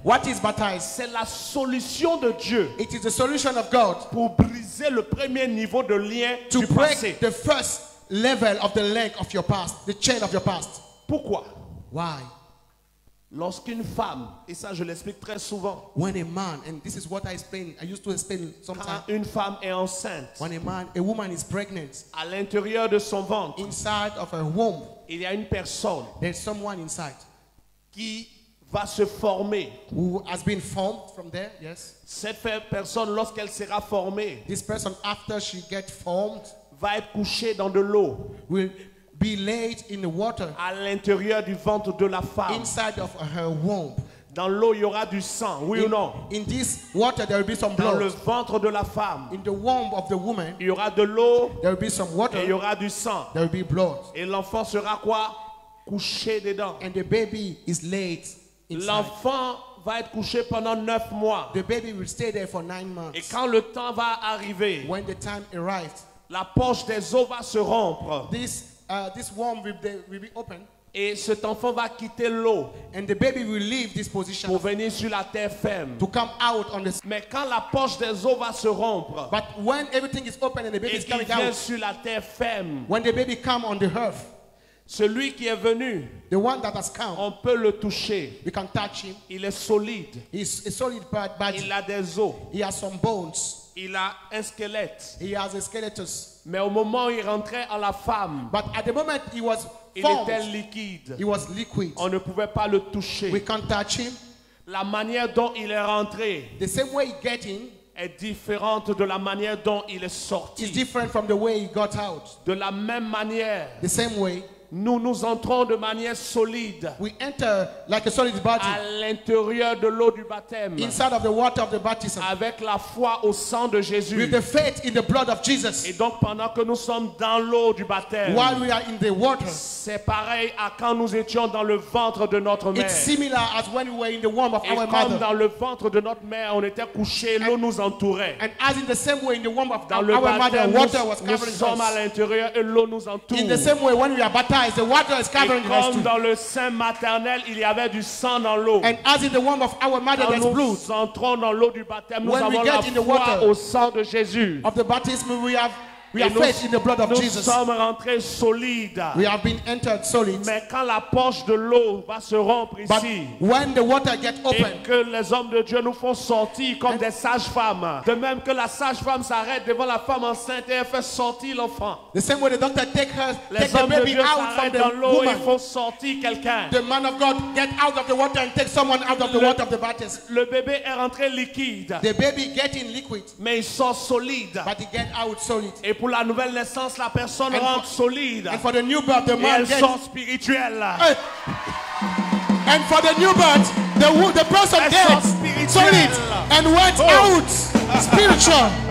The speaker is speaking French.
What is baptized? C'est la solution de Dieu It is the solution of God pour briser le premier niveau de lien to du break passé. the first level of the link of your past, the chain of your past. Pourquoi? Why? Lorsqu'une femme, et ça je l'explique très souvent, When a man, and this is what I used to explain sometimes. quand une femme est enceinte, When a woman is pregnant, à l'intérieur de son ventre, inside of her womb, il y a une personne there's someone inside qui va se former. who has been formed from there. Yes. Cette personne, lorsqu'elle sera formée, This person, after she gets formed, va être couchée dans de l'eau will be laid in the water à l'intérieur du ventre de la femme. inside of her womb. Dans l'eau, il y aura du sang, oui ou non? In this water, there will be some Dans le blood. ventre de la femme, In the womb of the woman, il y aura de l'eau there will be some et il y water. aura du sang. There will be blood. Et l'enfant sera quoi? Couché dedans. And the baby is laid inside. L'enfant va être couché pendant 9 mois. The baby will stay there for 9 Et months. quand le temps va arriver, When the time arrived, la poche des os va se rompre. this womb will be open, Et cet enfant va quitter l'eau and the baby will leave this position pour venir sur la terre ferme. to come out on the. Mais quand la poche des os va se rompre But when everything is open and the baby et is qu'il coming vient out, sur la terre ferme, when the baby come on the earth, celui qui est venu, the one that has come, on peut le toucher. we can touch him. Il est solide. He's a solid body. Il a des os. He has some bones. Il a un squelette. He has a skeleton. Mais au moment où il rentrait en la femme, But at the moment he was il formed, était liquide. he was liquid. On ne pouvait pas le toucher. We can't touch him. La manière dont il est rentré The same way he get in est différente de la manière dont il est is sorti. different from the way he got out. De la même manière, The same way nous entrons de manière solide we enter like a solid body à l'intérieur de l'eau du baptême inside of the water of the baptism avec la foi au sang de Jésus. with the faith in the blood of Et Jesus. donc pendant que nous sommes dans l'eau du baptême, While we are in the water, c'est pareil à quand nous étions dans le ventre de notre mère. it's similar as when we were in the womb of Et our comme mother. dans le ventre de notre mère, on était couchés, l'eau nous entourait. And as in the same way in the womb of Dans our le mother, baptême, water was nous covering sommes à us. l'intérieur et l'eau nous entoure. In the same way, when we are baptized, the water is Et covering us comme too. dans le sein maternel, il y avait du sang dans l'eau. And as in the womb of our mother, Quand there's blood. nous entrons dans l'eau du baptême, nous When we avons get la in the foi water au sang de Jésus. Of the baptism, we have Et faith in the blood of nous Jesus. sommes rentrés solides. We have been entered solid. Mais quand la poche de l'eau va se rompre But ici, when the water gets et open, que les hommes de Dieu nous font sortir comme des sages-femmes, de même que la sage-femme s'arrête devant la femme enceinte et elle fait sortir l'enfant. the same way the doctor take Les the hommes de baby Dieu out from s'arrêtent dans the l'eau et woman. font sortir quelqu'un. The man of God get out of the water and take someone out of the water of the baptism. Le bébé est rentré liquide, The baby get in liquid, mais il sort solide. but he get out solid. Et pour la nouvelle naissance, la personne And rentre for- solide. And for the new birth, the Et man elle gets. sort spirituelle. And for the new birth, the person Elle sort gets spirituelle. solid and went out spiritual.